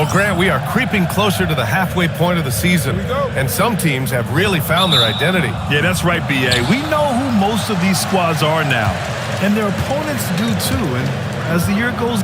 Well, Grant, we are creeping closer to the halfway point of the season, and some teams have really found their identity. Yeah, that's right, B.A. We know who most of these squads are now, and their opponents do too. And as the year goes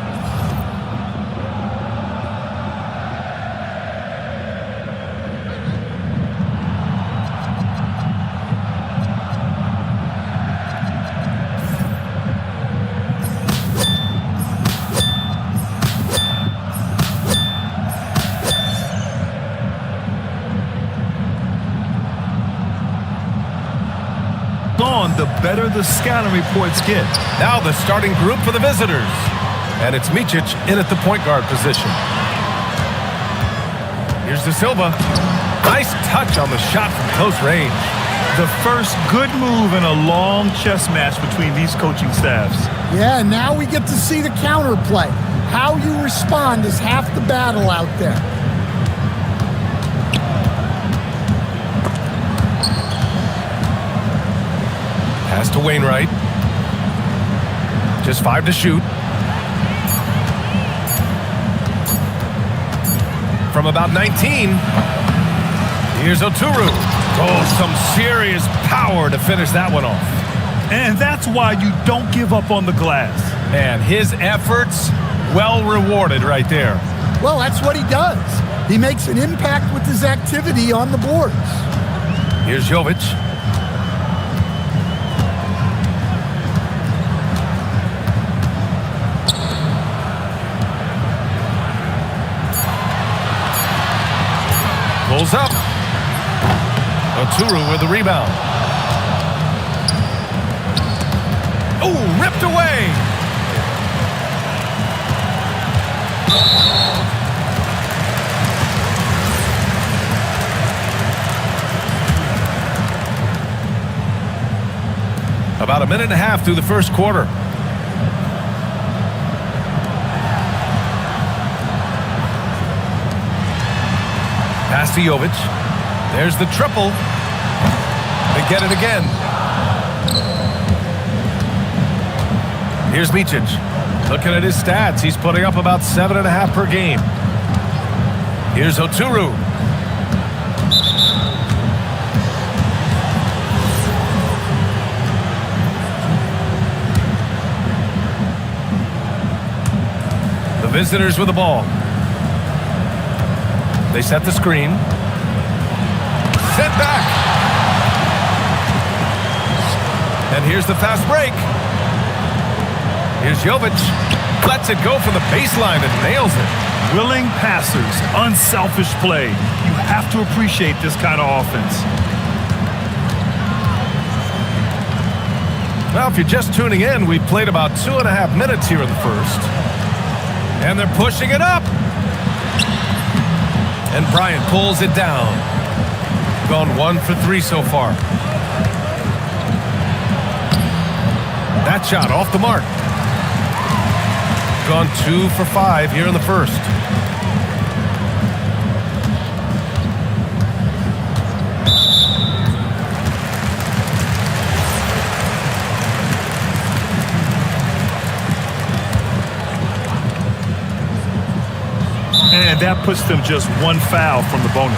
on, the better the scouting reports get. Now the starting group for the visitors. And it's Micic in at the point guard position. Here's De Silva. Nice touch on the shot from close range. The first good move in a long chess match between these coaching staffs. Yeah, now we get to see the counterplay. How you respond is half the battle out there. Pass to Wainwright. Just 5 to shoot. From about 19. Here's Oturu. Oh, some serious power to finish that one off. And that's why you don't give up on the glass. And his efforts, well rewarded right there. Well, that's what he does. He makes an impact with his activity on the boards. Here's Jovic. Pulls up. Oturu with the rebound. Oh, ripped away. About a minute and a half through the first quarter. Pass to Jovic. There's the triple. They get it again. Here's Micic. Looking at his stats, he's putting up about 7.5 per game. Here's Oturu. The visitors with the ball. They set the screen. Sent back. And here's the fast break. Here's Jovic. Lets it go from the baseline and nails it. Willing passers, unselfish play. You have to appreciate this kind of offense. Well, if you're just tuning in, we've played about 2.5 minutes here in the first. And they're pushing it up. And Bryant pulls it down. Gone 1 for 3 so far. That shot off the mark. Gone 2 for 5 here in the first. And that puts them just 1 foul from the bonus.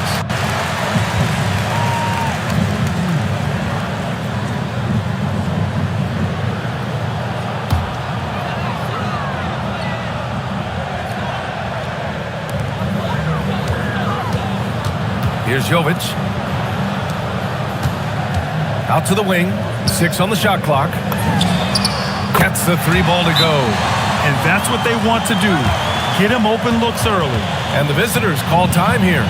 Here's Jovic. Out to the wing. 6 on the shot clock. Gets the 3 ball to go. And that's what they want to do. Get him open looks early. And the visitors call time here.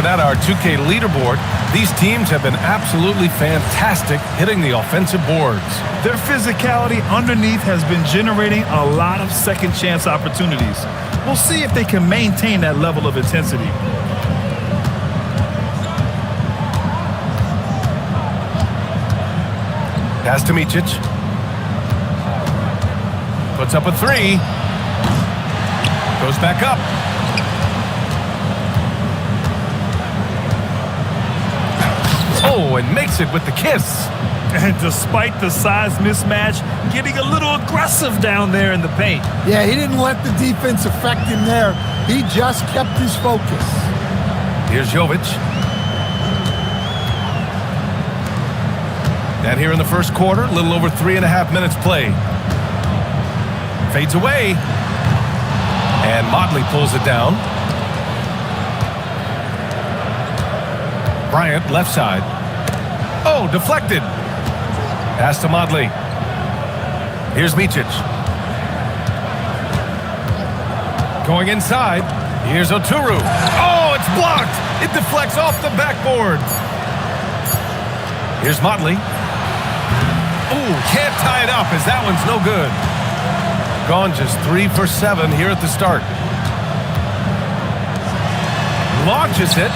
looking at our 2K leaderboard, these teams have been absolutely fantastic hitting the offensive boards. Their physicality underneath has been generating a lot of second chance opportunities. We'll see if they can maintain that level of intensity. Pass to Micic. Puts up a three. Goes back up. Oh, and makes it with the kiss. And despite the size mismatch, getting a little aggressive down there in the paint. Yeah, he didn't let the defense affect him there. He just kept his focus. Here's Jovic. And here in the first quarter, a little over 3.5 minutes played. Fades away. And Motley pulls it down. Bryant, left side. Oh, deflected. Pass to Motley. Here's Micic. Going inside. Here's Oturu. Oh, it's blocked. It deflects off the backboard. Here's Motley. Oh, can't tie it up as that one's no good. Gone just 3 for 7 here at the start. Launches it.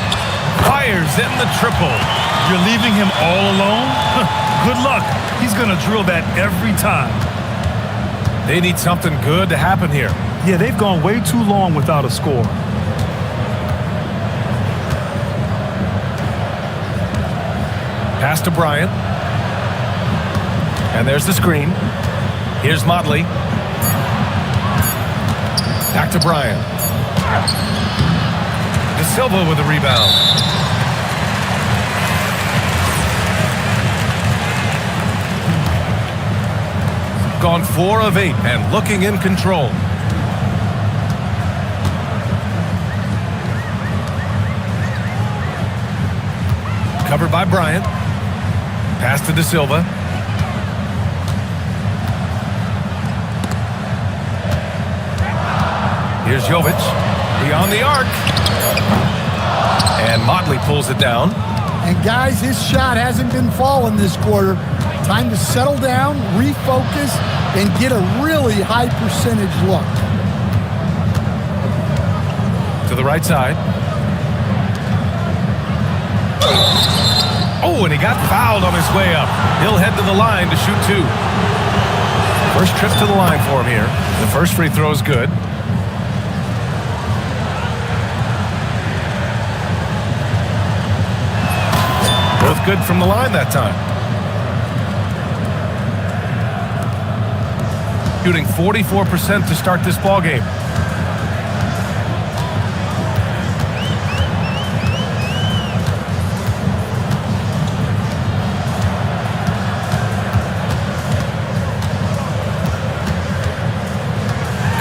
Fires in the triple. You're leaving him all alone? Good luck. He's going to drill that every time. They need something good to happen here. Yeah, they've gone way too long without a score. Pass to Bryant. And there's the screen. Here's Motley. Back to Bryant. De Silva with a rebound. Gone 4 of 8 and looking in control. Covered by Bryant. Pass to De Silva. Here's Jovic. Beyond the arc. And Motley pulls it down. And guys, his shot hasn't been falling this quarter. Time to settle down, refocus, and get a really high percentage look. To the right side. Oh, and he got fouled on his way up. He'll head to the line to shoot 2. First trip to the line for him here. The first free throw is good. Both good from the line that time. Shooting 44% to start this ball game.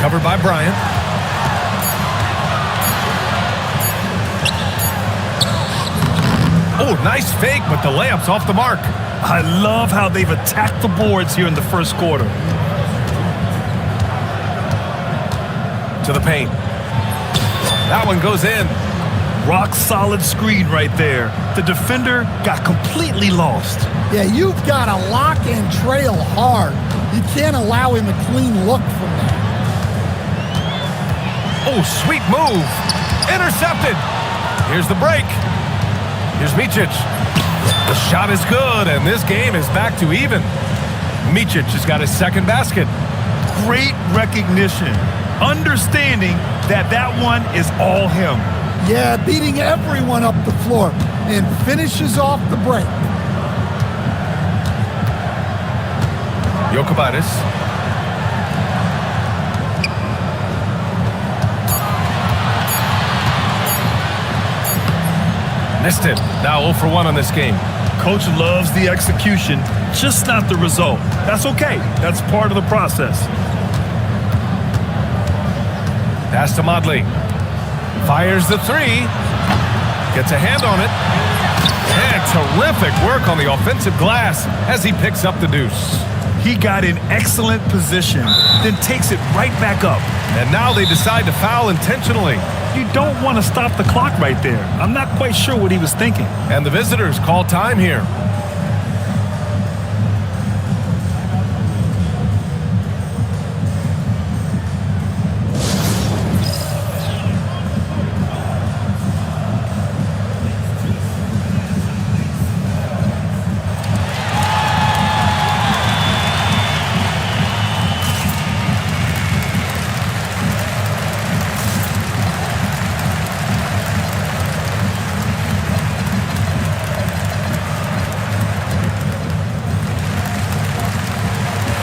Covered by Bryant. Oh, nice fake, but the layup's off the mark. I love how they've attacked the boards here in the first quarter. To the paint. That one goes in. Rock solid screen right there. The defender got completely lost. Yeah, you've got to lock and trail hard. You can't allow him a clean look from that. Oh, sweet move. Intercepted. Here's the break. Here's Micic. The shot is good, and this game is back to even. Micic has got his second basket. Great recognition. Understanding that that one is all him. Yeah, beating everyone up the floor and finishes off the break. Jokubaitis. Missed it. Now 0 for 1 on this game. Coach loves the execution, just not the result. That's okay. That's part of the process. Pass to Motley. Fires the 3. Gets a hand on it. And terrific work on the offensive glass as he picks up the deuce. He got in excellent position, then takes it right back up. And now they decide to foul intentionally. You don't want to stop the clock right there. I'm not quite sure what he was thinking. And the visitors call time here.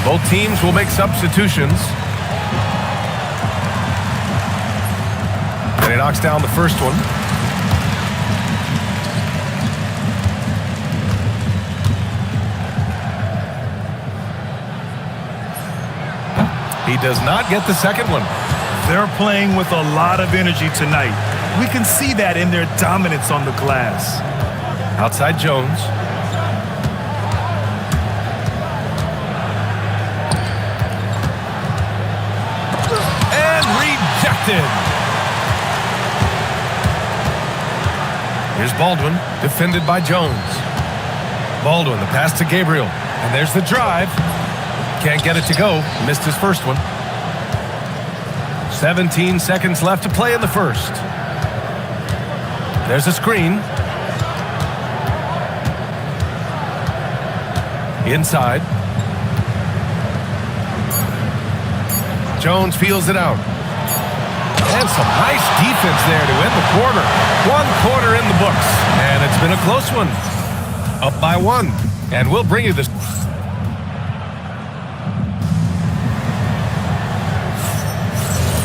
Both teams will make substitutions. And he knocks down the first one. He does not get the second one. They're playing with a lot of energy tonight. We can see that in their dominance on the glass. Outside Jones. Here's Baldwin, defended by Jones. Baldwin, the pass to Gabriel. And there's the drive. Can't get it to go. Missed his first one. 17 seconds left to play in the first. There's a screen. Inside. Jones feels it out. And some nice defense there to end the quarter. 1 quarter in the books. And it's been a close one. Up by 1. And we'll bring you this.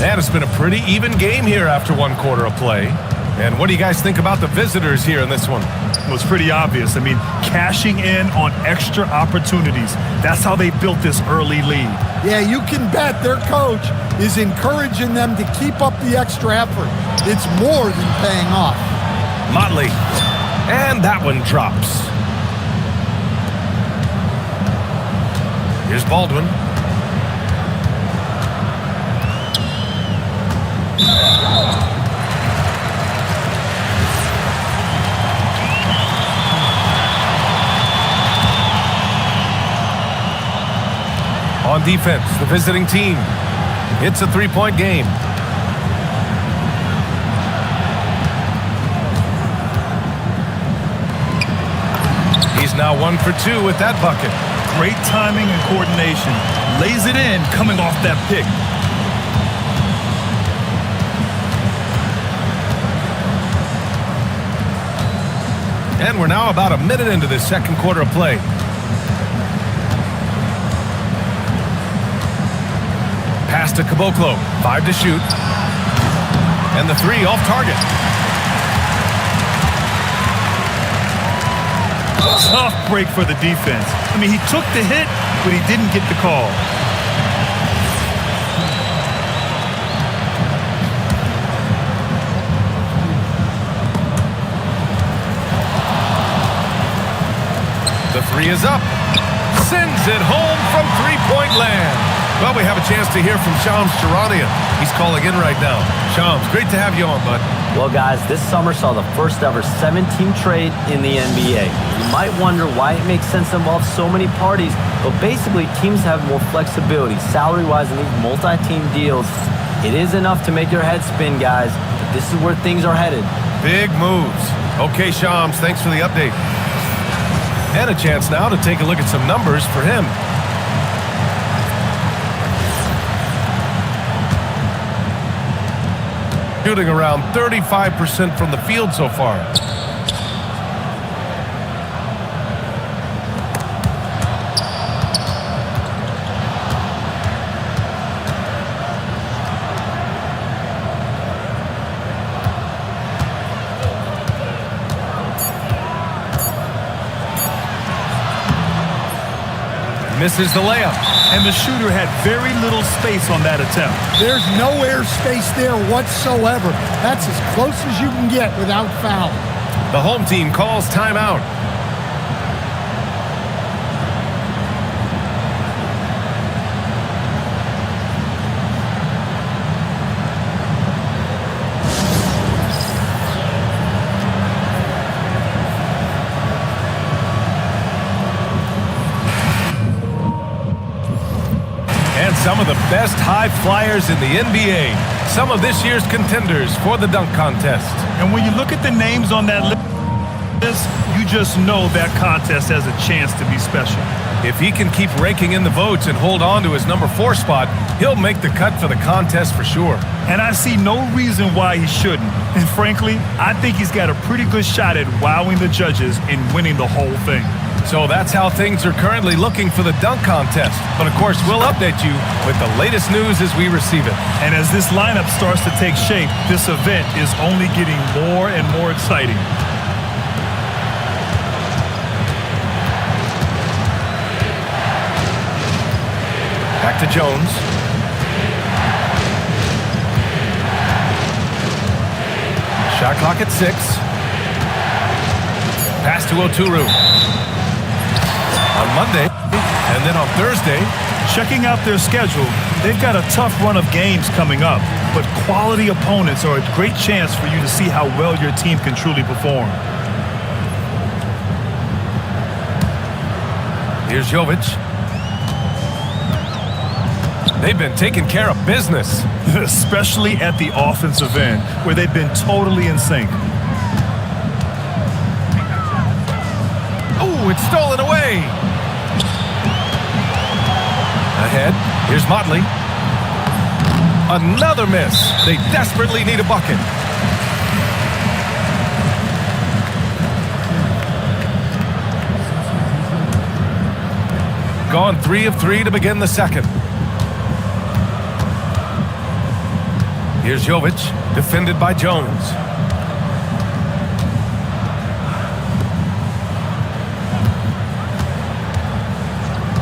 And it's been a pretty even game here after 1 quarter of play. And what do you guys think about the visitors here in this one? Well, it's pretty obvious. I mean, cashing in on extra opportunities. That's how they built this early lead. Yeah, you can bet their coach is encouraging them to keep up the extra effort. It's more than paying off. Motley. And that one drops. Here's Baldwin. On defense, the visiting team. It's a 3-point game. He's now 1 for 2 with that bucket. Great timing and coordination. Lays it in coming off that pick. And we're now about a minute into this second quarter of play. Pass to Caboclo. 5 to shoot. And the 3 off target. Tough break for the defense. I mean, he took the hit, but he didn't get the call. The 3 is up. Sends it home from 3-point land. Well, we have a chance to hear from Shams Charania. He's calling in right now. Shams, great to have you on, bud. Well, guys, this summer saw the first ever 7-team trade in the NBA. You might wonder why it makes sense to involve so many parties, but basically teams have more flexibility salary-wise in these multi-team deals. It is enough to make your head spin, guys. But this is where things are headed. Big moves. Okay, Shams, thanks for the update. And a chance now to take a look at some numbers for him. Shooting around 35% from the field so far. Misses the layup. And the shooter had very little space on that attempt. There's no air space there whatsoever. That's as close as you can get without foul. The home team calls timeout. of the best high flyers in the NBA. Some of this year's contenders for the dunk contest. And when you look at the names on that list, you just know that contest has a chance to be special. If he can keep raking in the votes and hold on to his number 4 spot, he'll make the cut for the contest for sure. And I see no reason why he shouldn't. And frankly, I think he's got a pretty good shot at wowing the judges and winning the whole thing. So that's how things are currently looking for the dunk contest. But of course, we'll update you with the latest news as we receive it. And as this lineup starts to take shape, this event is only getting more and more exciting. Back to Jones. Shot clock at 6. Pass to Oturu. On Monday, and then on Thursday. Checking out their schedule, they've got a tough run of games coming up, but quality opponents are a great chance for you to see how well your team can truly perform. Here's Jovic. They've been taking care of business. Especially at the offensive end, where they've been totally in sync. Oh, it's stolen away. Ahead, here's Motley. Another miss. They desperately need a bucket. Gone 3 of 3 to begin the second. Here's Jovic, defended by Jones.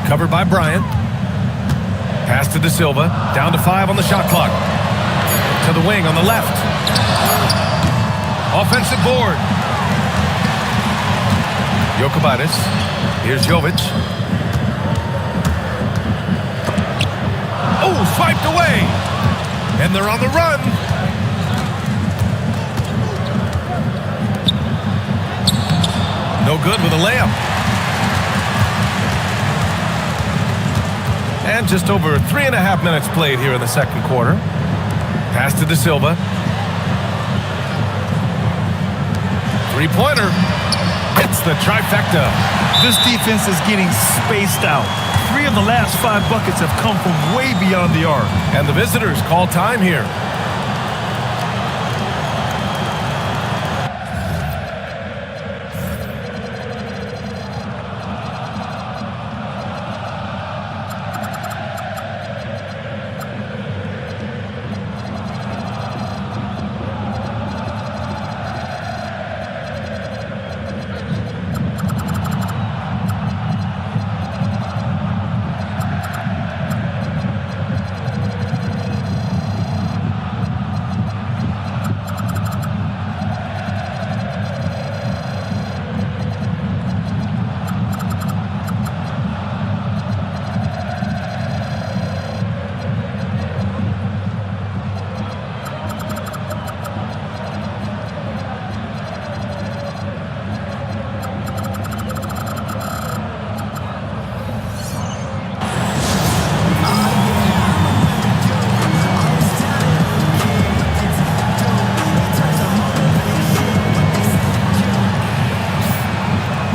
Covered by Bryant. Pass to De Silva. Down to 5 on the shot clock. To the wing on the left. Offensive board. Jokibatis. Here's Jovic. Oh, swiped away. And they're on the run. No good with a layup. And just over 3.5 minutes played here in the second quarter. Pass to De Silva. Three-pointer. Hits the trifecta. This defense is getting spaced out. 3 of the last 5 buckets have come from way beyond the arc. And the visitors call time here.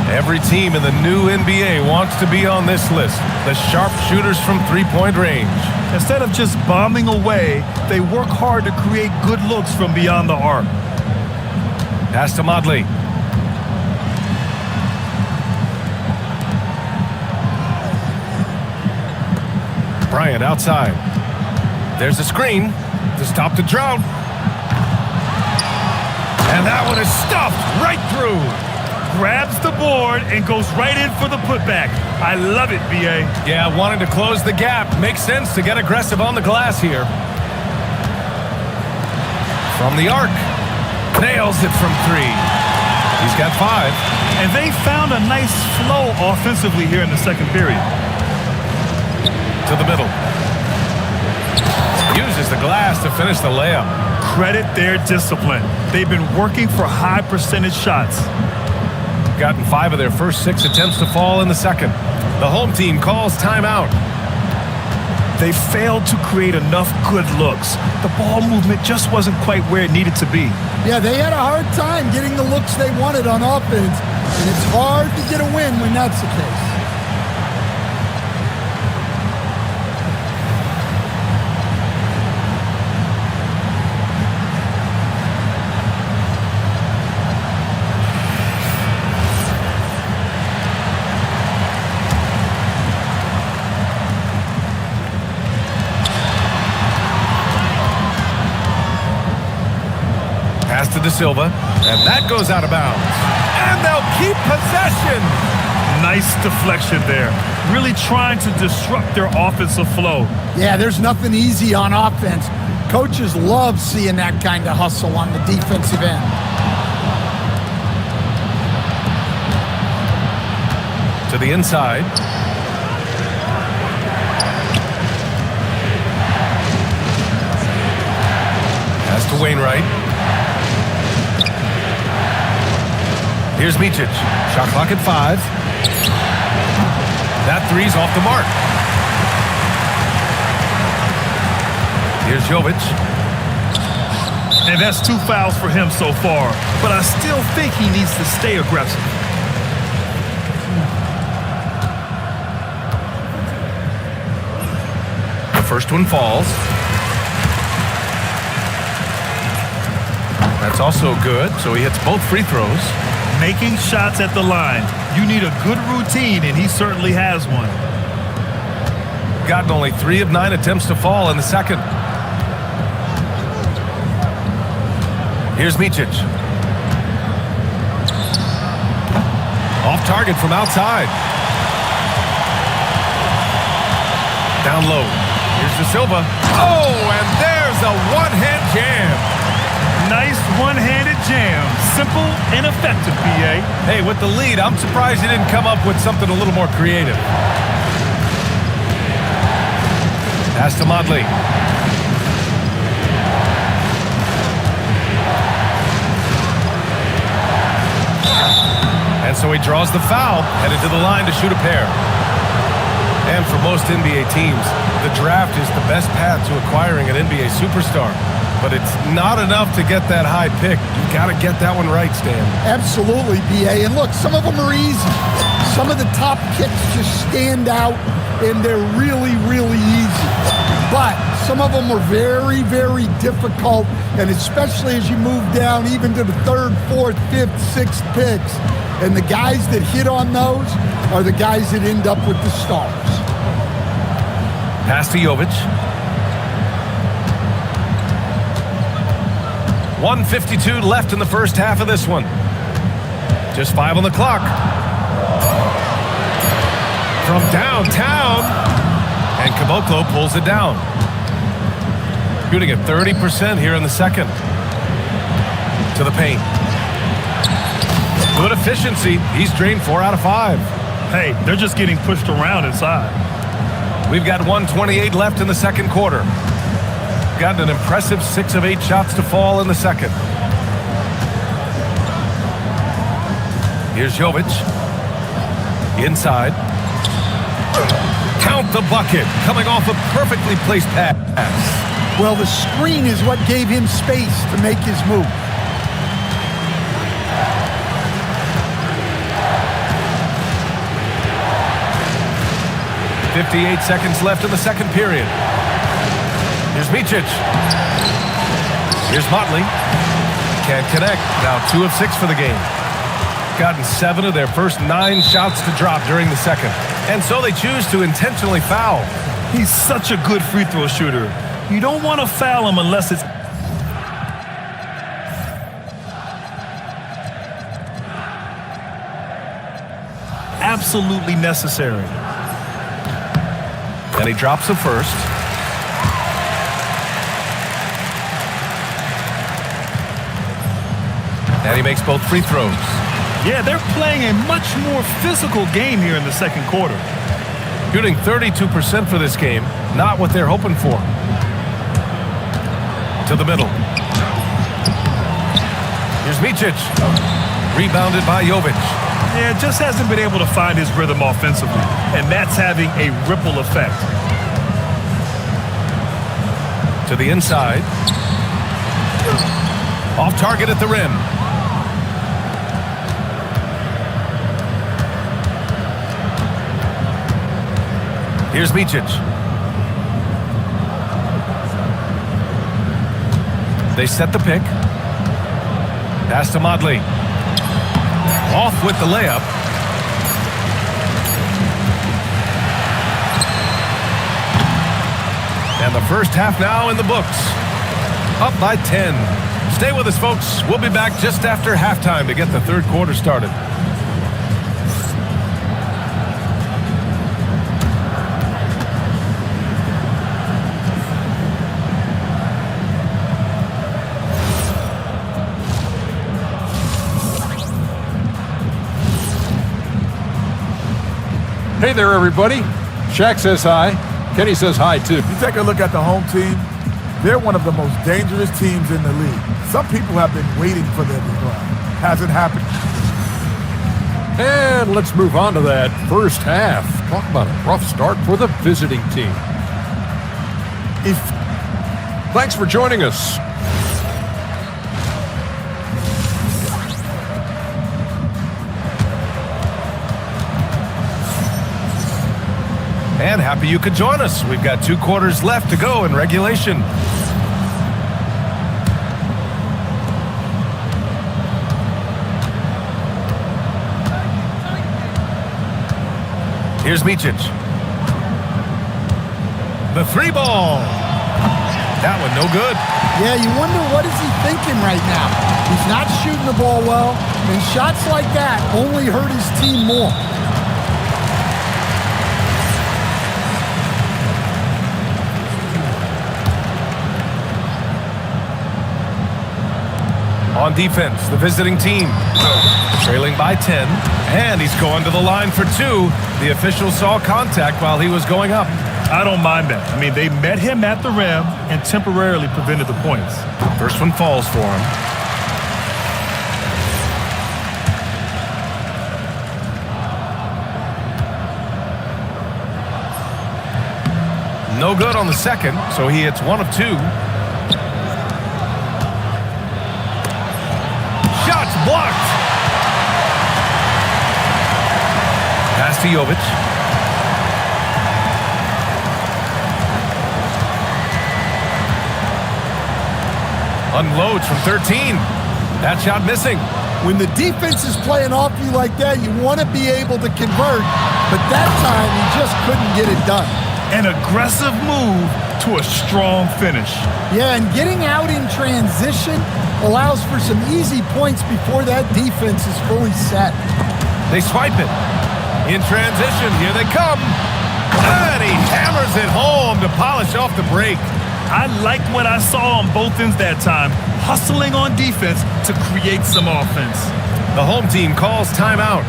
Every team in the new NBA wants to be on this list. The sharpshooters from three-point range. Instead of just bombing away, they work hard to create good looks from beyond the arc. Pass to Motley. Bryant outside. There's a screen to stop the drought. And that one is stuffed right through. Grabs the board and goes right in for the putback. I love it, B.A. Yeah, wanting to close the gap. Makes sense to get aggressive on the glass here. From the arc. Nails it from 3. He's got 5. And they found a nice flow offensively here in the second period. To the middle. Uses the glass to finish the layup. Credit their discipline. They've been working for high percentage shots. Gotten 5 of their first 6 attempts to fall in the second. The home team calls timeout. They failed to create enough good looks. The ball movement just wasn't quite where it needed to be. Yeah, they had a hard time getting the looks they wanted on offense, and it's hard to get a win when that's the case. To De Silva, and that goes out of bounds. And they'll keep possession. Nice deflection there. Really trying to disrupt their offensive flow. Yeah, there's nothing easy on offense. Coaches love seeing that kind of hustle on the defensive end. To the inside. Pass to Wainwright. Here's Micic. Shot clock at 5. That three's off the mark. Here's Jovic. And that's 2 fouls for him so far. But I still think he needs to stay aggressive. The first one falls. That's also good, so he hits both free throws. Making shots at the line. You need a good routine, and he certainly has one. Gotten only 3 of 9 attempts to fall in the second. Here's Micic. Off target from outside. Down low. Here's De Silva. Oh, and there's a one-hand jam. Nice one-handed jam. Simple and effective, BA. Hey, with the lead, I'm surprised he didn't come up with something a little more creative. Pass to Motley. And so he draws the foul, headed to the line to shoot a pair. And for most NBA teams, the draft is the best path to acquiring an NBA superstar. But it's not enough to get that high pick. You got to get that one right, Stan. Absolutely, BA. And look, some of them are easy. Some of the top kicks just stand out, and they're really, really easy. But some of them are very, very difficult, and especially as you move down even to the 3rd, 4th, 5th, 6th picks. And the guys that hit on those are the guys that end up with the stars. Pass to Jovic. 1:52 left in the first half of this one. Just 5 on the clock. From downtown. And Caboclo pulls it down. Shooting at 30% here in the second. To the paint. Good efficiency. He's drained 4 out of 5. Hey, they're just getting pushed around inside. We've got 1:28 left in the second quarter. Gotten an impressive 6 of 8 shots to fall in the second. Here's Jovic. Inside. Count the bucket. Coming off a perfectly placed pass. Well, the screen is what gave him space to make his move. .58 seconds left in the second period. Here's Micic. Here's Motley. Can't connect. Now 2 of 6 for the game. Gotten 7 of their first 9 shots to drop during the second. And so they choose to intentionally foul. He's such a good free throw shooter. You don't want to foul him unless it's absolutely necessary. And he drops the first. And he makes both free throws. Yeah, they're playing a much more physical game here in the second quarter. Shooting 32% for this game. Not what they're hoping for. To the middle. Here's Micic. Rebounded by Jovic. Yeah, just hasn't been able to find his rhythm offensively, and that's having a ripple effect. To the inside. Off target at the rim. Here's Micic. They set the pick. Pass to Modley. Off with the layup. And the first half now in the books. Up by 10. Stay with us, folks. We'll be back just after halftime to get the third quarter started. Hey there, everybody. Shaq says hi. Kenny says hi, too. You take a look at the home team, they're one of the most dangerous teams in the league. Some people have been waiting for them to go. Hasn't happened. And let's move on to that first half. Talk about a rough start for the visiting team. Thanks for joining us. And happy you could join us. We've got 2 quarters left to go in regulation. Here's Micic. The 3 ball. That one no good. Yeah, you wonder what is he thinking right now. He's not shooting the ball well, and shots like that only hurt his team more. On defense, the visiting team. Trailing by 10, and he's going to the line for 2. The official saw contact while he was going up. I don't mind that. I mean, they met him at the rim and temporarily prevented the points. First one falls for him. No good on the second, so he hits 1 of 2. Shots blocked. Pass to Jovic. Unloads from 13. That shot missing. When the defense is playing off you like that, you want to be able to convert, but that time he just couldn't get it done. An aggressive move to a strong finish. Yeah, and getting out in transition allows for some easy points before that defense is fully set. They swipe it. In transition, here they come. And he hammers it home to polish off the break. I liked what I saw on both ends that time, hustling on defense to create some offense. The home team calls timeout.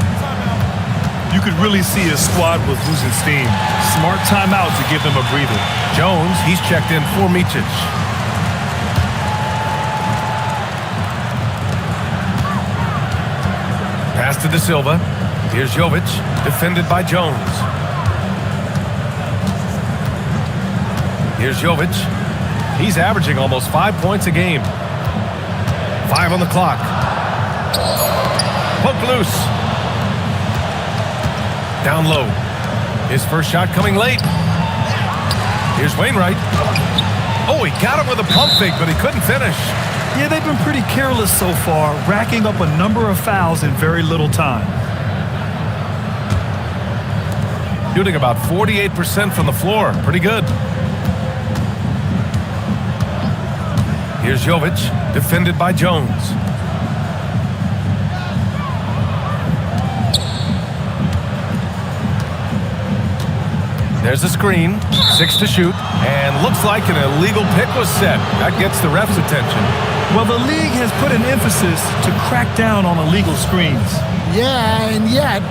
You could really see his squad was losing steam. Smart timeout to give them a breather. Jones, he's checked in for Micic. Pass to De Silva. Here's Jovic, defended by Jones. Here's Jovic. He's averaging almost 5 points a game. 5 on the clock. Poke loose. Down low. His first shot coming late. Here's Wainwright. Oh, he got him with a pump fake, but he couldn't finish. Yeah, they've been pretty careless so far, racking up a number of fouls in very little time. Shooting about 48% from the floor. Pretty good. Here's Jovic, defended by Jones. There's a screen, 6 to shoot, and looks like an illegal pick was set. That gets the ref's attention. Well, the league has put an emphasis to crack down on illegal screens. Yeah, and yet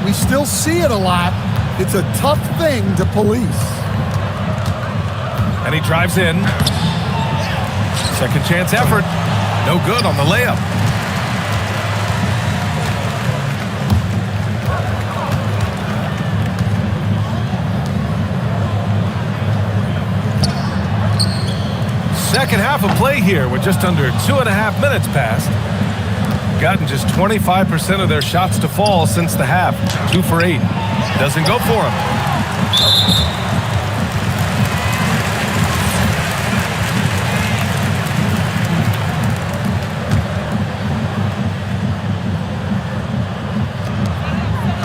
we still see it a lot. It's a tough thing to police. And he drives in. Second chance effort. No good on the layup. Second half of play here with just under 2.5 minutes passed. Gotten just 25% of their shots to fall since the half. 2 for 8. Doesn't go for him.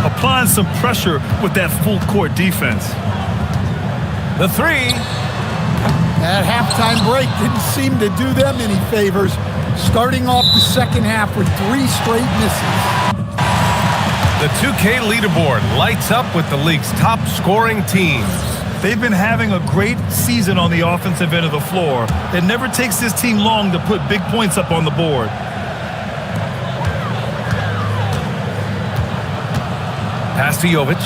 Applying some pressure with that full court defense. The 3. That halftime break didn't seem to do them any favors. Starting off the second half with 3 straight misses. The 2K leaderboard lights up with the league's top scoring teams. They've been having a great season on the offensive end of the floor. It never takes this team long to put big points up on the board. Pass to Jovic.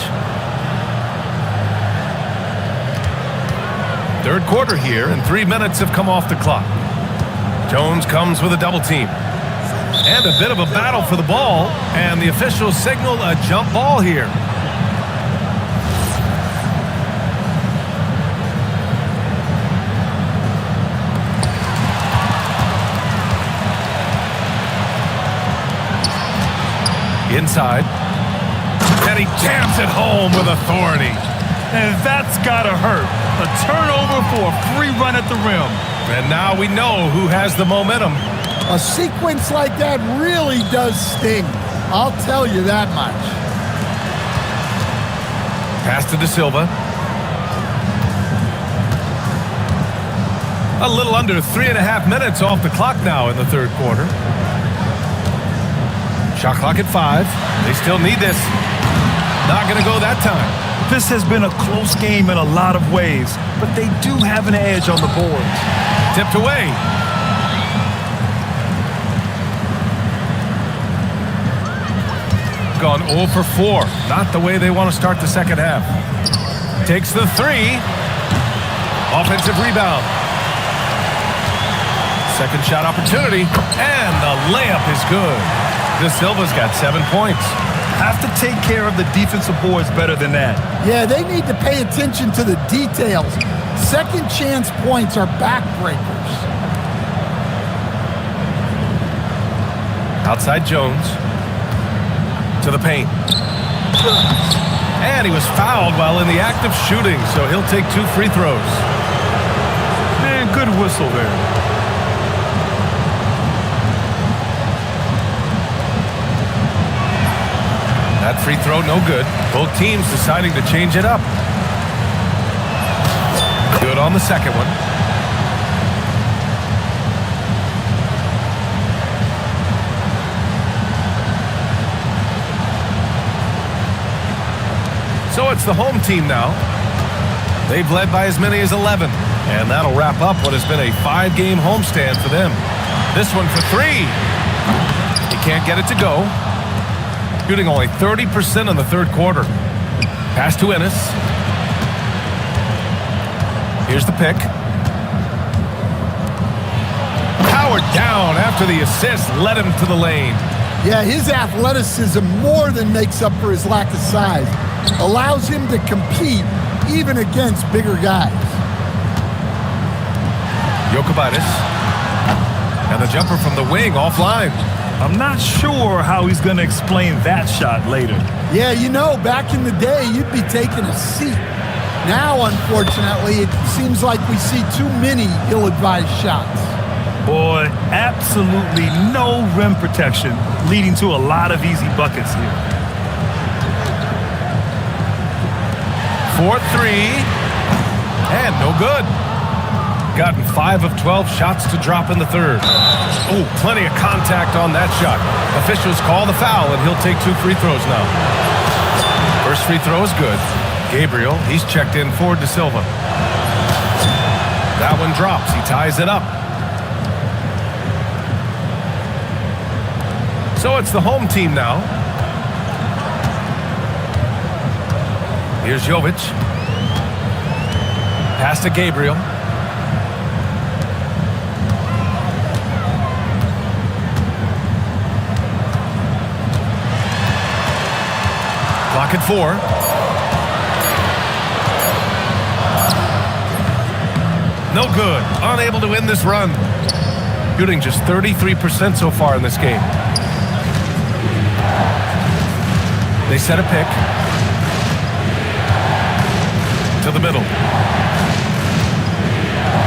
Third quarter here, and 3 minutes have come off the clock. Jones comes with a double team. And a bit of a battle for the ball, and the officials signal a jump ball here. Inside. And he jams it home with authority. And that's gotta hurt. A turnover for a free run at the rim. And now we know who has the momentum. A sequence like that really does sting. I'll tell you that much. Pass to De Silva. A little under 3.5 minutes off the clock now in the third quarter. Shot clock at 5. They still need this. Not going to go that time. This has been a close game in a lot of ways, but they do have an edge on the board. Tipped away. Gone 0 for 4. Not the way they want to start the second half. Takes the 3. Offensive rebound. Second shot opportunity. And the layup is good. De Silva's got 7 points. Have to take care of the defensive boards better than that. Yeah, they need to pay attention to the details. Second chance points are backbreakers. Outside Jones. To the paint. And he was fouled while in the act of shooting, so he'll take 2 free throws. Man, good whistle there. That free throw, no good. Both teams deciding to change it up. Good on the second one. So it's the home team now. They've led by as many as 11. And that'll wrap up what has been a 5-game homestand for them. This one for 3. He can't get it to go. Shooting only 30% in the third quarter. Pass to Ennis. Here's the pick. Powered down after the assist led him to the lane. Yeah, his athleticism more than makes up for his lack of size. Allows him to compete even against bigger guys. Jokic. And the jumper from the wing offline. I'm not sure how he's going to explain that shot later. Yeah, you know, back in the day, you'd be taking a seat. Now, unfortunately, it seems like we see too many ill-advised shots. Boy, absolutely no rim protection, leading to a lot of easy buckets here. 4-3. And no good. Gotten 5 of 12 shots to drop in the third. Oh, plenty of contact on that shot. Officials call the foul, and he'll take 2 free throws now. First free throw is good. Gabriel, he's checked in for De Silva. That one drops. He ties it up. So it's the home team now. Here's Jovic. Pass to Gabriel. Clock at 4. No good. Unable to win this run. Shooting just 33% so far in this game. They set a pick. To the middle.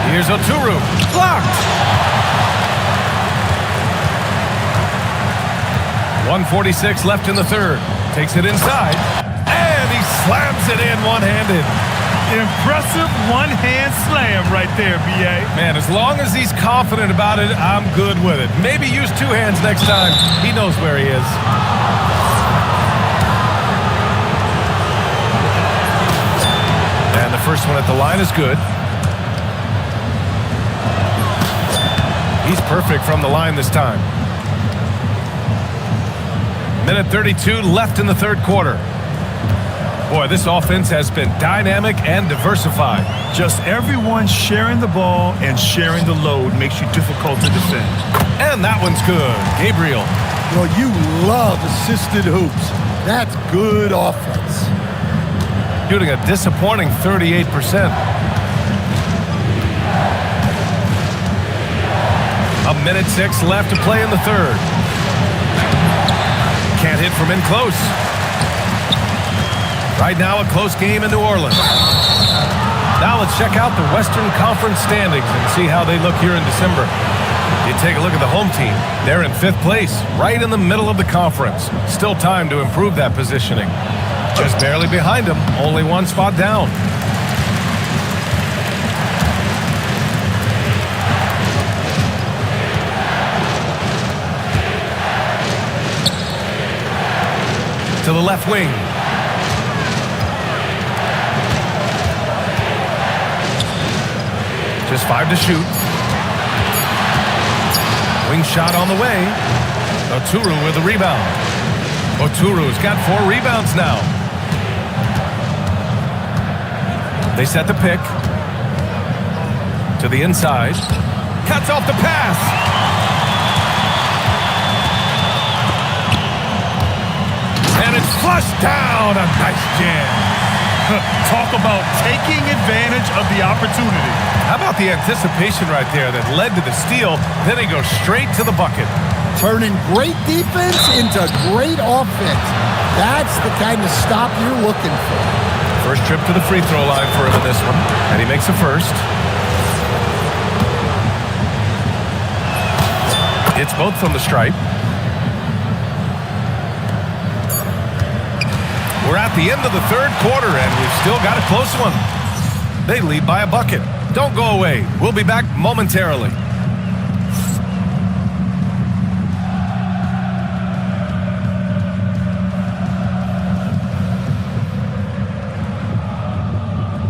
Here's Oturu. Blocked! 1:46 left in the third. Takes it inside. And he slams it in one-handed. Impressive one-hand slam right there, B.A. Man, as long as he's confident about it, I'm good with it. Maybe use two hands next time. He knows where he is. And the first one at the line is good. He's perfect from the line this time. Minute 32 left in the third quarter. Boy, this offense has been dynamic and diversified. Just everyone sharing the ball and sharing the load makes you difficult to defend. And that one's good. Gabriel. Well, you love assisted hoops. That's good offense. Shooting a disappointing 38%. A minute 6 left to play in the third. Can't hit from in close. Right now, a close game in New Orleans. Now let's check out the Western Conference standings and see how they look here in December. You take a look at the home team. They're in 5th place, right in the middle of the conference. Still time to improve that positioning. Just barely behind them, only one spot down. To the left wing. Just 5 to shoot. Wing shot on the way. Oturu with the rebound. Oturu's got 4 rebounds now. They set the pick. To the inside. Cuts off the pass. And it's flushed down. A nice jam. Talk about taking advantage of the opportunity. How about the anticipation right there that led to the steal? Then he goes straight to the bucket. Turning great defense into great offense. That's the kind of stop you're looking for. First trip to the free throw line for him in this one. And he makes a first. It's both from the stripe. We're at the end of the third quarter, and we've still got a close one. They lead by a bucket. Don't go away. We'll be back momentarily.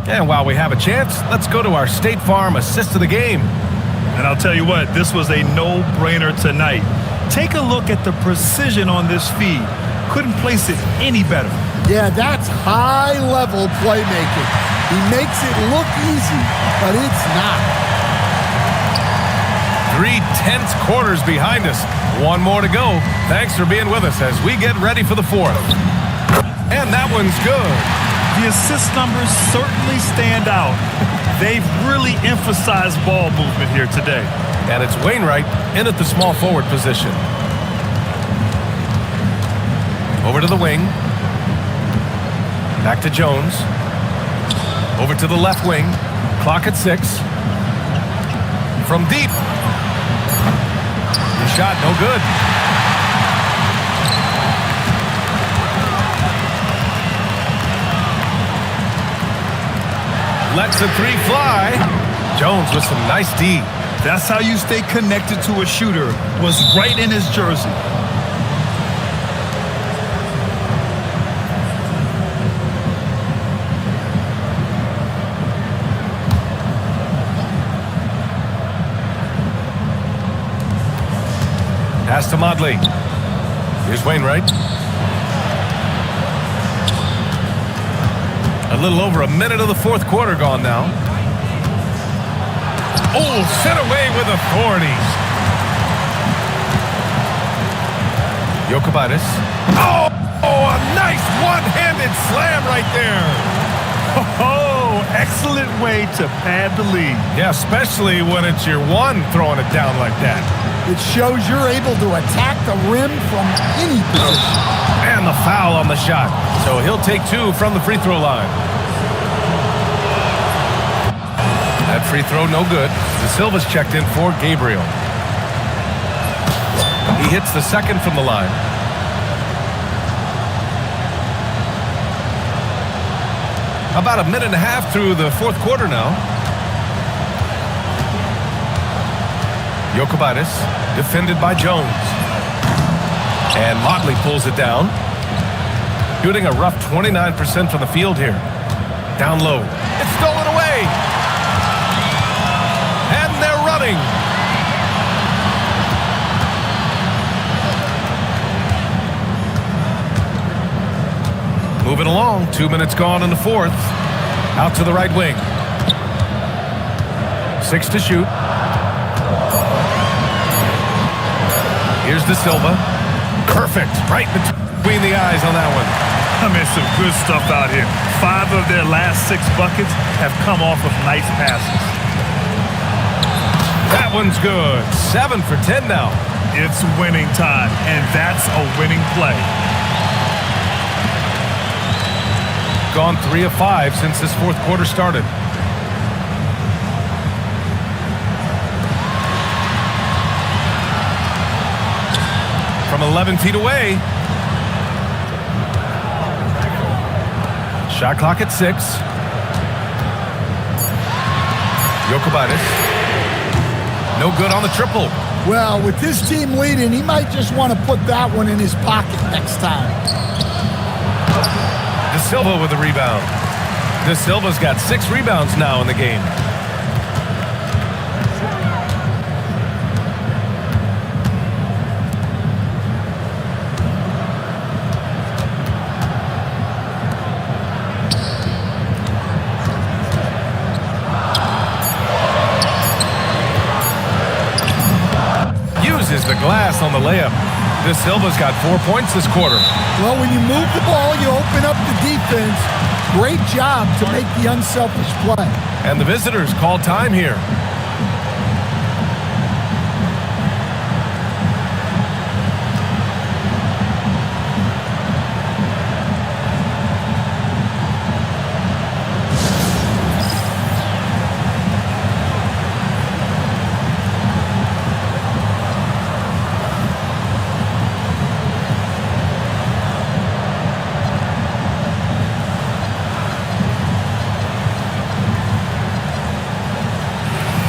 And while we have a chance, let's go to our State Farm assist of the game. And I'll tell you what, this was a no-brainer tonight. Take a look at the precision on this feed. Couldn't place it any better. Yeah, that's high-level playmaking. He makes it look easy, but it's not. 3 tense quarters behind us. One more to go. Thanks for being with us as we get ready for the fourth. And that one's good. The assist numbers certainly stand out. They've really emphasized ball movement here today. And it's Wainwright in at the small forward position. Over to the wing. Back to Jones. Over to the left wing. Clock at 6. From deep. The shot no good. Lets the 3 fly. Jones with some nice D. That's how you stay connected to a shooter. Was right in his jersey. Pass to Modley. Here's Wainwright. A little over a minute of the fourth quarter gone now. Oh, sent away with authority. Jokic. Oh, a nice one-handed slam right there. Oh, excellent way to pad the lead. Yeah, especially when it's your one throwing it down like that. It shows you're able to attack the rim from any position. And the foul on the shot. So he'll take 2 from the free throw line. That free throw no good. De Silva's checked in for Gabriel. He hits the second from the line. About a minute and a half through the fourth quarter now. Jokic, defended by Jones. And Motley pulls it down. Shooting a rough 29% from the field here. Down low. It's stolen away. And they're running. Moving along. 2 minutes gone in the fourth. Out to the right wing. 6 to shoot. Here's De Silva. Perfect. Right between the eyes on that one. I mean, some good stuff out here. 5 of their last 6 buckets have come off of nice passes. That one's good. 7 for 10 now. It's winning time, and that's a winning play. Gone 3 of 5 since this fourth quarter started. From 11 feet away. Shot clock at 6. Jokic. No good on the triple. Well, with this team leading, he might just want to put that one in his pocket next time. De Silva with a rebound. De Silva's got 6 rebounds now in the game. Uses the glass on the layup. De Silva's got 4 points this quarter. Well, when you move the ball, you open up the defense. Great job to make the unselfish play. And the visitors call time here.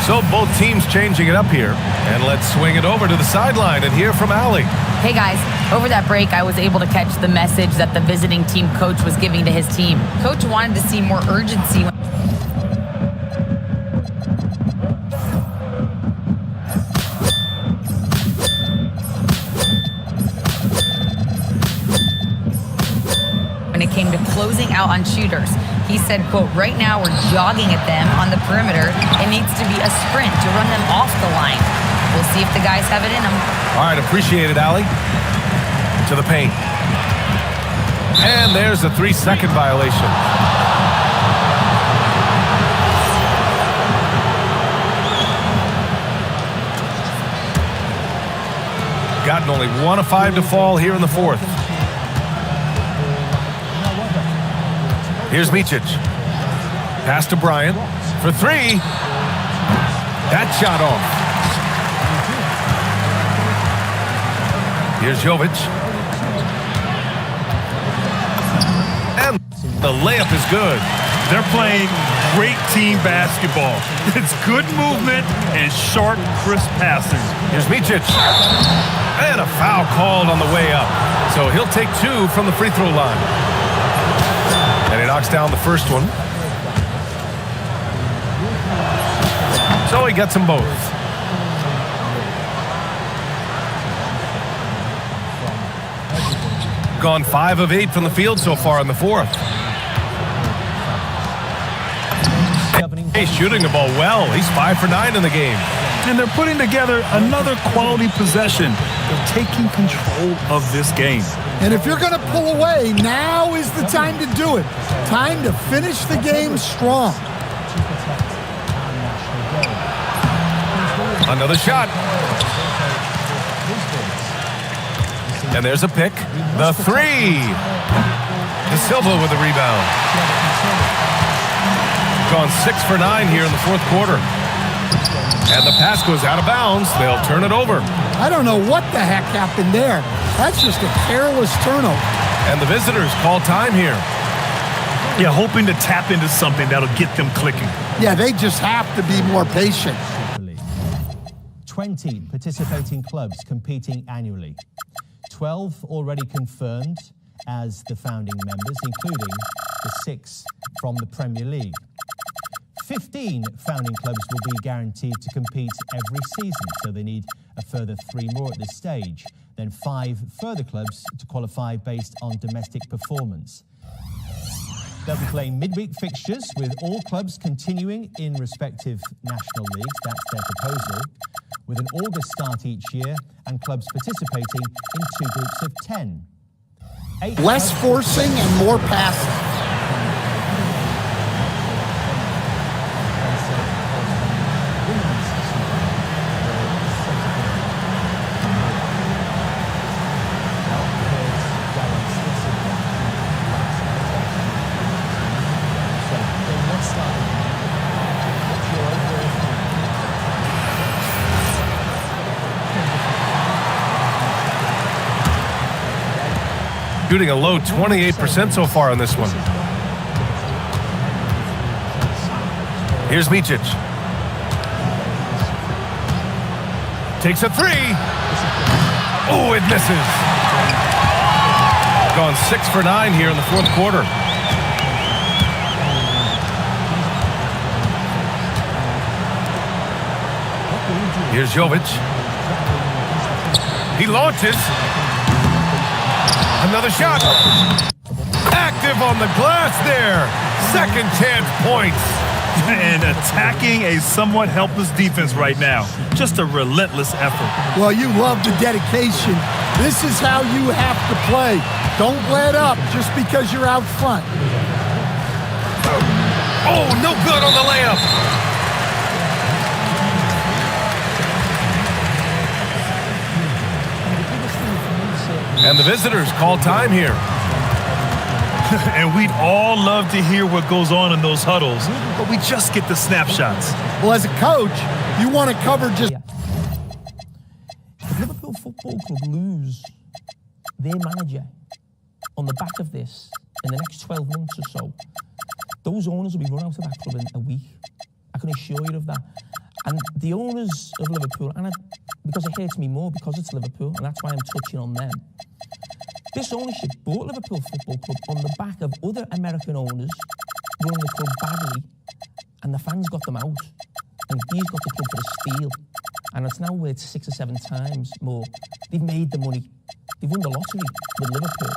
So both teams changing it up here. And let's swing it over to the sideline and hear from Allie. Hey guys, over that break I was able to catch the message that the visiting team coach was giving to his team. Coach wanted to see more urgency. When it came to closing out on shooters. He said, quote, right now we're jogging at them on the perimeter. It needs to be a sprint to run them off the line. We'll see if the guys have it in them. All right, appreciate it, Allie. To the paint. And there's a 3-second violation. Gotten only 1 of 5 to fall here in the fourth. Here's Micic. Pass to Bryant for 3. That shot off. Here's Jovic. And the layup is good. They're playing great team basketball. It's good movement and sharp, crisp passing. Here's Micic. And a foul called on the way up. So he'll take 2 from the free throw line. And he knocks down the first one. So he gets them both. Gone 5 of 8 from the field so far in the fourth. He's shooting the ball well. He's 5 for 9 in the game. And they're putting together another quality possession. They're taking control of this game. And if you're going to pull away, now is the time to do it. Time to finish the game strong. Another shot. And there's a pick. The three. De Silva with the rebound. Gone 6 for 9 here in the fourth quarter. And the pass goes out of bounds. They'll turn it over. I don't know what the heck happened there. That's just a careless turnover. And the visitors call time here. Yeah, hoping to tap into something that'll get them clicking. Yeah, they just have to be more patient. 20 participating clubs competing annually. 12 already confirmed as the founding members, including the 6 from the Premier League. 15 founding clubs will be guaranteed to compete every season, so they need a further 3 more at this stage. Then 5 further clubs to qualify based on domestic performance. They'll be playing midweek fixtures with all clubs continuing in respective national leagues. That's their proposal, with an August start each year and clubs participating in 2 groups of 10. Less forcing and more passing. Shooting a low 28% so far on this one. Here's Micic. Takes a 3. Oh, it misses. Gone 6 for 9 here in the fourth quarter. Here's Jovic. He launches. Another shot. Active on the glass there. Second chance points. And attacking a somewhat helpless defense right now. Just a relentless effort. Well, you love the dedication. This is how you have to play. Don't let up just because you're out front. Oh, no good on the layup. And the visitors call time here. And we'd all love to hear what goes on in those huddles, but we just get the snapshots. Well, as a coach, you want to cover just... If Liverpool Football Club lose their manager on the back of this in the next 12 months or so, those owners will be run out of that club in a week. I can assure you of that. And the owners of Liverpool, and because it hurts me more because it's Liverpool, and that's why I'm touching on them. This ownership bought Liverpool Football Club on the back of other American owners running the club badly, and the fans got them out. And these got the club for a steal. And it's now worth 6 or 7 times more. They've made the money. They've won the lottery with Liverpool.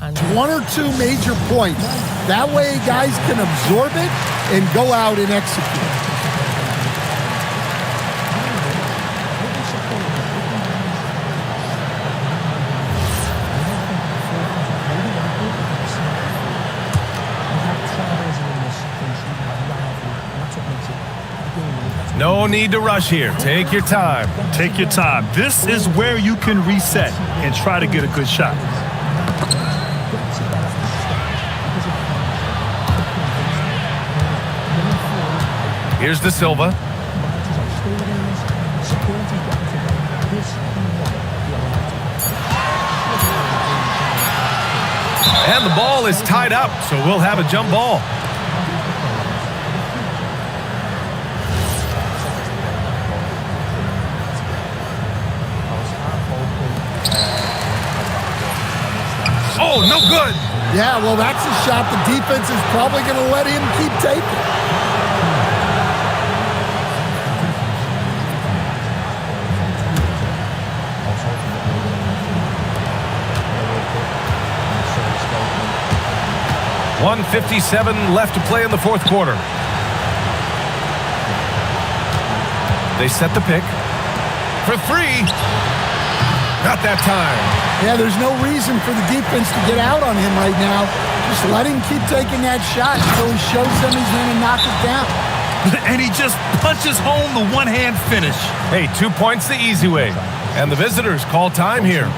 And 1 or 2 major points. That way guys can absorb it and go out and execute. No need to rush here. Take your time. Take your time. This is where you can reset and try to get a good shot. Here's De Silva. And the ball is tied up, so we'll have a jump ball. Oh, no good. Yeah, well, that's a shot the defense is probably going to let him keep taking. .157 left to play in the fourth quarter. They set the pick for 3. Not that time. Yeah, there's no reason for the defense to get out on him right now. Just let him keep taking that shot until he shows them he's going to knock it down. And he just punches home the one-hand finish. Hey, 2 points the easy way. And the visitors call time here.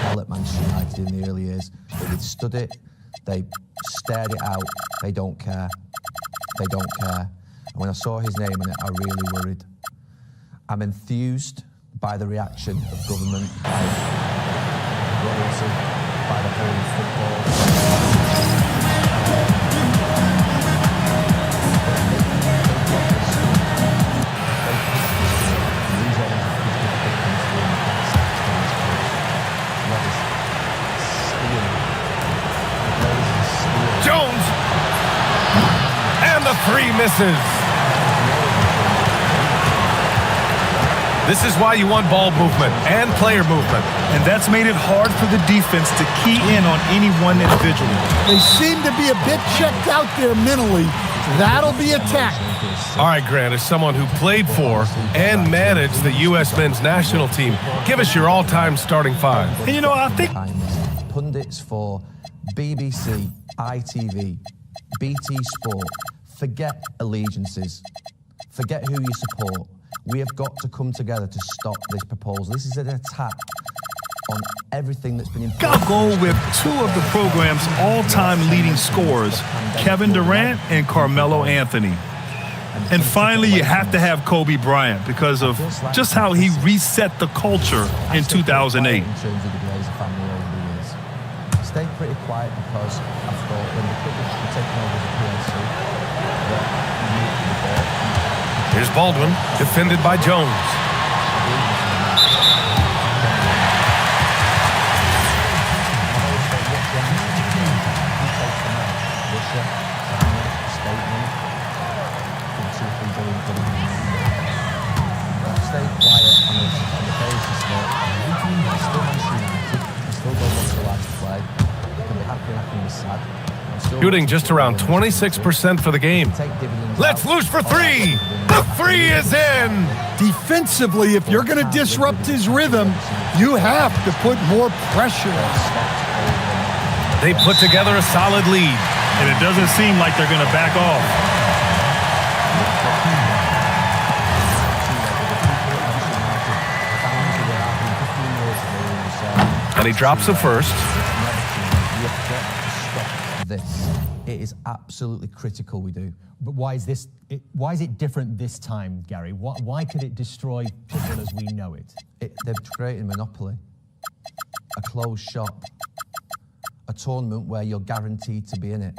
Hell at Manchester United in the early years. They stood it, they stared it out, they don't care. They don't care. And when I saw his name in it, I really worried. I'm enthused by the reaction of government, by royalty, by the whole football. Jones! And the three misses. This is why you want ball movement and player movement. And that's made it hard for the defense to key in on any one individual. They seem to be a bit checked out there mentally. That'll be attacked. All right, Grant, as someone who played for and managed the U.S. men's national team, give us your all-time starting five. And you know, I think Pundits for BBC, ITV, BT Sport, forget allegiances. Forget who you support. We have got to come together to stop this proposal. This is an attack on everything that's been in. I'll go with two of the program's all-time leading scorers, Kevin Durant and Carmelo Anthony. And finally, you have to have Kobe Bryant because of just how he reset the culture in 2008. Stay pretty quiet because I thought when the cricket were taking over the PLC, Here's Baldwin, defended by Jones. Stay quiet on the basis that still Manchester United, still don't want to like to play. You can be happy and I can be sad. Shooting just around 26% for the game. Let's loose for three. The three is in. Defensively, if you're going to disrupt his rhythm, you have to put more pressure on. They put together a solid lead. And it doesn't seem like they're going to back off. And he drops the first. This. It is absolutely critical we do. But why is this? Why is it different this time, Gary? Why could it destroy football as we know it? They've created a monopoly, a closed shop, a tournament where you're guaranteed to be in it.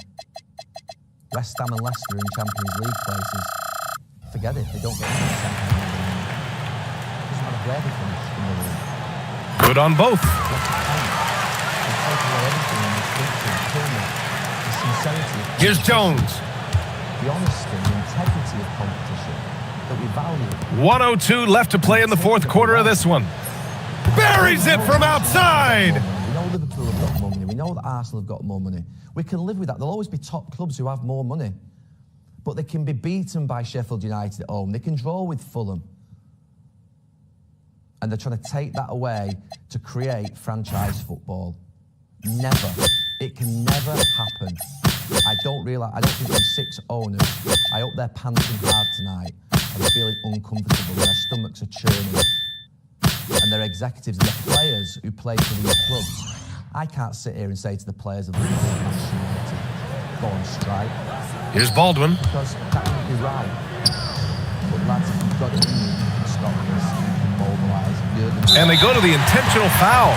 West Ham and Leicester in Champions League places. Forget it. They don't get into the Champions League. It doesn't matter where they finish in the league. Good on both. Here's Jones. The honesty and integrity of competition that we value. 1:02 left to play in the fourth quarter of this one. Buries it from outside. We know Liverpool have got more money. We know that Arsenal have got more money. We can live with that. There'll always be top clubs who have more money. But they can be beaten by Sheffield United at home. They can draw with Fulham. And they're trying to take that away to create franchise football. Never. It can never happen. I don't think these six owners, I hope they're panting hard tonight and feeling uncomfortable and their stomachs are churning. And their executives and their players who play for these clubs. I can't sit here and say to the players of Liverpool and Manchester United, go on strike. Here's Baldwin. Because that would be right. But lads, if you've got it in you, you can stop this, you can mobilise. And they go to the intentional foul.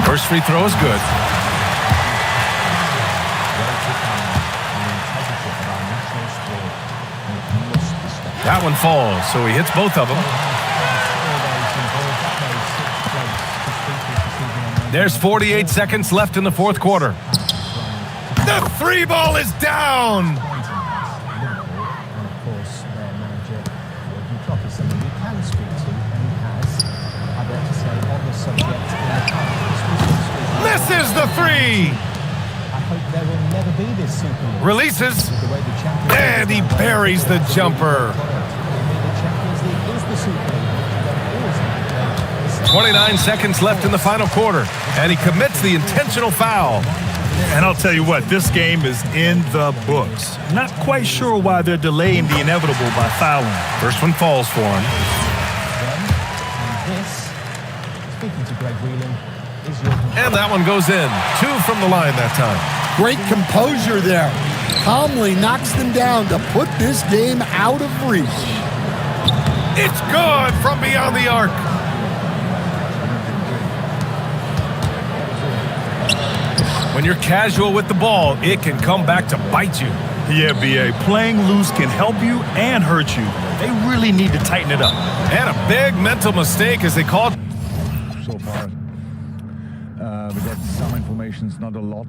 First free throw is good. That one falls, so he hits both of them. There's 48 seconds left in the fourth quarter. The three ball is down. Misses the three. I hope there will never be this Super League. Releases. And he buries the jumper. 29 seconds left in the final quarter, and he commits the intentional foul. And I'll tell you what, this game is in the books. Not quite sure why they're delaying the inevitable by fouling. First one falls for him. And this, speaking to Greg Whelan, is your... And that one goes in. 2 from the line that time. Great composure there. Calmly knocks them down to put this game out of reach. It's good from beyond the arc. When you're casual with the ball, it can come back to bite you. Yeah, B.A., playing loose can help you and hurt you. They really need to tighten it up. And a big mental mistake as they called. So far, we got some information, not a lot.